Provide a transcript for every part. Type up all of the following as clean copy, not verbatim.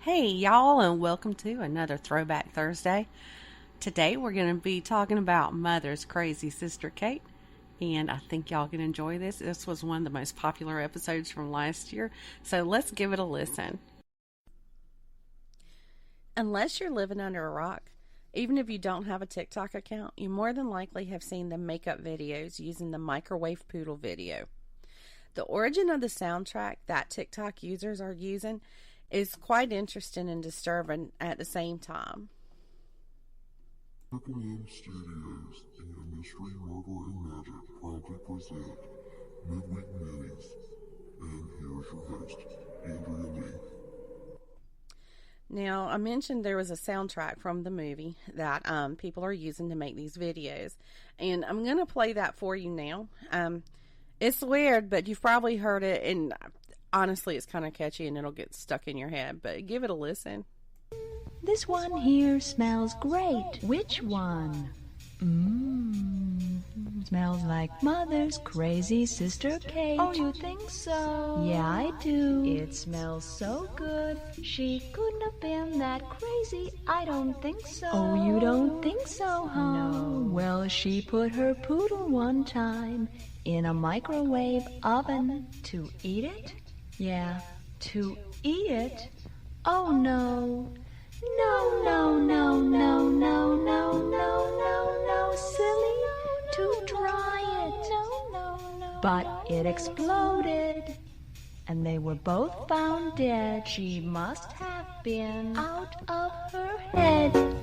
Hey, y'all, and welcome to another Throwback Thursday. Today we're going to be talking about Mother's crazy sister Kate, and I think y'all can enjoy this. This was one of the most popular episodes from last year, so let's give it a listen. Unless you're living under a rock, even if you don't have a TikTok account, you more than likely have seen the makeup videos using the microwave poodle video. The origin of the soundtrack that TikTok users are using is quite interesting and disturbing at the same time. Happening Studios and the Mystery Murder and Magic proudly present Midweek Minis. And here's your host, Andrea Lee. Now, I mentioned there was a soundtrack from the movie that people are using to make these videos, and I'm going to play that for you now. It's weird, but you've probably heard it, and honestly, it's kind of catchy and it'll get stuck in your head, but give it a listen. This one here smells great. Which one? Smells like Mother's crazy sister Kate. Oh, you think so? Yeah, I do. It smells so good. She couldn't have been that crazy. I don't think so. Oh, you don't think so, huh? No. Well, she put her poodle one time in a microwave oven to eat it. Yeah, to eat it? Oh, no. No, no, no, no, no, no, no, no, no, silly. To dry it. No, no, no. But it exploded. And they were both found dead. She must have been out of her head.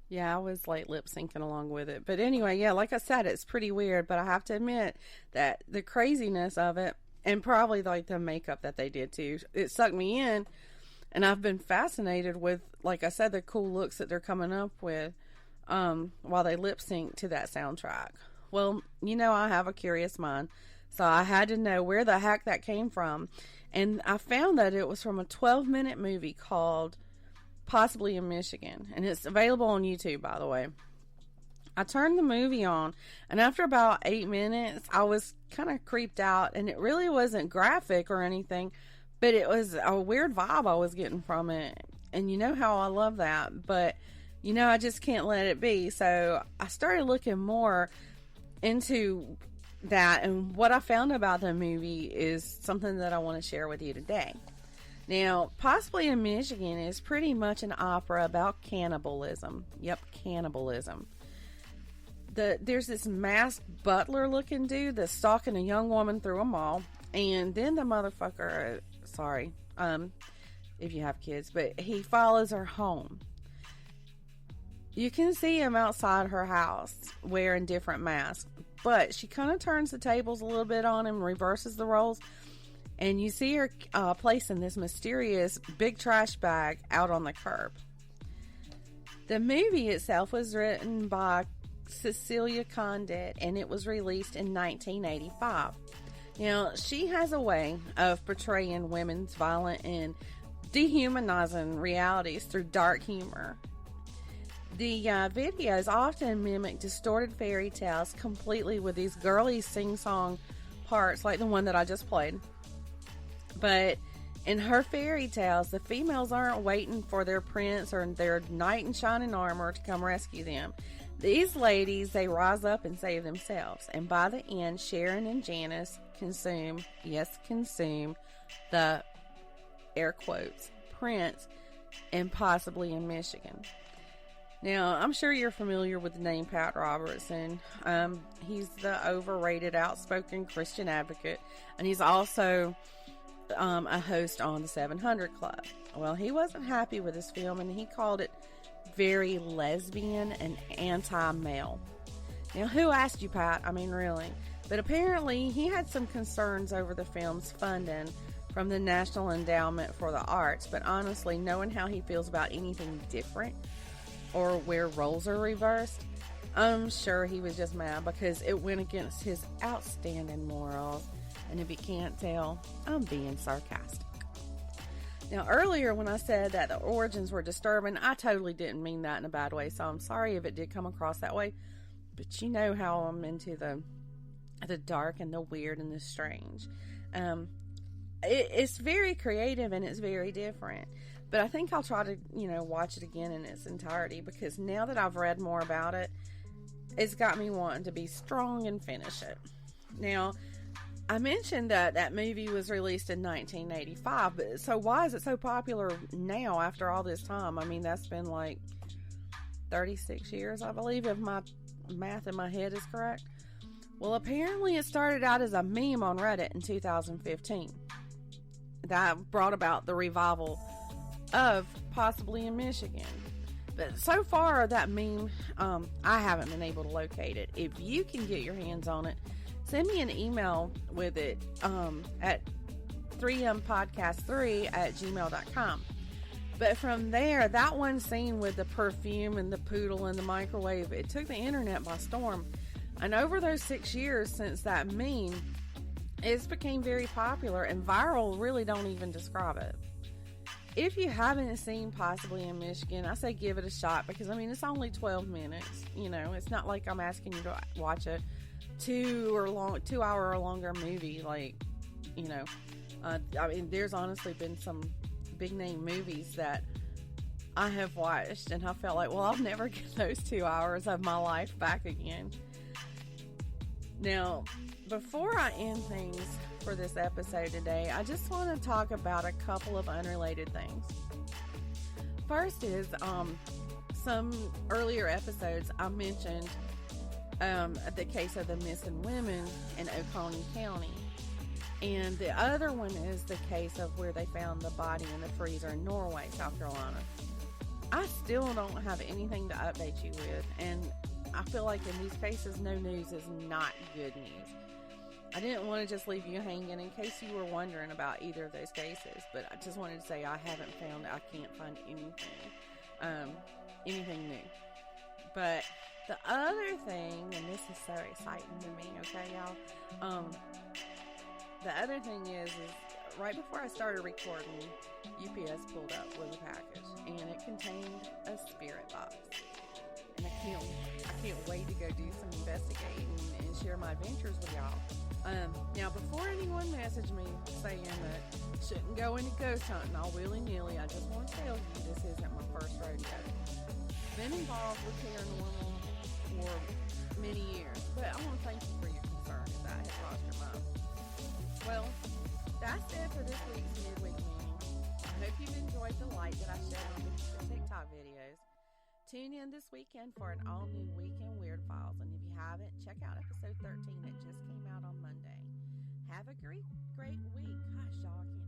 Yeah, I was like lip syncing along with it. But anyway, yeah, like I said, it's pretty weird. But I have to admit that the craziness of it, and probably like the makeup that they did too, it sucked me in. And I've been fascinated with, like I said, the cool looks that they're coming up with while they lip sync to that soundtrack. Well, I have a curious mind. So I had to know where the heck that came from. And I found that it was from a 12-minute movie called Possibly in Michigan, and it's available on YouTube, by the way. I turned the movie on, and after about 8 minutes, I was kind of creeped out, and it really wasn't graphic or anything, but it was a weird vibe I was getting from it, and you know how I love that, but I just can't let it be. So I started looking more into that, and what I found about the movie is something that I want to share with you today. Now, Possibly in Michigan is pretty much an opera about cannibalism. Yep, cannibalism. There's this masked butler-looking dude that's stalking a young woman through a mall, and then the motherfucker, if you have kids, but he follows her home. You can see him outside her house wearing different masks, but she kind of turns the tables a little bit on him, reverses the roles. And you see her placing this mysterious big trash bag out on the curb. The movie itself was written by Cecilia Condit, and it was released in 1985. Now, she has a way of portraying women's violent and dehumanizing realities through dark humor. The videos often mimic distorted fairy tales completely with these girly sing-song parts like the one that I just played. But in her fairy tales, the females aren't waiting for their prince or their knight in shining armor to come rescue them. These ladies, they rise up and save themselves. And by the end, Sharon and Janice consume the, air quotes, prince, and Possibly in Michigan. Now, I'm sure you're familiar with the name Pat Robertson. He's the overrated, outspoken Christian advocate, and he's also a host on the 700 Club. Well, he wasn't happy with this film, and he called it very lesbian and anti-male. Now, who asked you, Pat? I mean, really. But apparently, he had some concerns over the film's funding from the National Endowment for the Arts, but honestly, knowing how he feels about anything different or where roles are reversed, I'm sure he was just mad because it went against his outstanding morals. And if you can't tell, I'm being sarcastic. Now, earlier when I said that the origins were disturbing, I totally didn't mean that in a bad way, so I'm sorry if it did come across that way. But you know how I'm into the dark and the weird and the strange. It's very creative and it's very different. But I think I'll try to, watch it again in its entirety, because now that I've read more about it, it's got me wanting to be strong and finish it. Now, I mentioned that movie was released in 1985, but so why is it so popular now after all this time? I mean, that's been like 36 years, I believe, if my math in my head is correct. Well, apparently it started out as a meme on Reddit in 2015. That brought about the revival of Possibly in Michigan. But so far, that meme, I haven't been able to locate it. If you can get your hands on it, send me an email with it at 3mpodcast3@gmail.com. But from there, that one scene with the perfume and the poodle and the microwave, it took the internet by storm. And over those 6 years since that meme, it's became very popular, and viral really don't even describe it. If you haven't seen Possibly in Michigan, I say give it a shot, because, I mean, it's only 12 minutes. It's not like I'm asking you to watch a 2 hour or longer movie. I mean, there's honestly been some big name movies that I have watched, and I felt like, well, I'll never get those 2 hours of my life back again. Now, before I end things for this episode today, I just want to talk about a couple of unrelated things. First is some earlier episodes I mentioned the case of the missing women in Oconee County, and the other one is the case of where they found the body in the freezer in Norway, South Carolina. I still don't have anything to update you with, and I feel like in these cases, no news is not good news. I didn't want to just leave you hanging in case you were wondering about either of those cases, but I just wanted to say I can't find anything new. But the other thing, and this is so exciting to me, okay, y'all? The other thing is right before I started recording, UPS pulled up with a package, and it contained a spirit box. And I can't wait to go do some investigating and share my adventures with y'all. Now, before anyone message me saying that shouldn't go into ghost hunting all willy-nilly, I just want to tell you this isn't my first rodeo. Been involved with paranormal for many years, but I want to thank you for your concern if that has crossed your mind. Well, that's it for this week's midweek meeting. I hope you've enjoyed the light that I shed on the TikTok videos. Tune in this weekend for an all-new Weekend Weird Files, and if you haven't, check out episode 13 that just came out on Monday. Have a great week. Gosh, y'all, I can't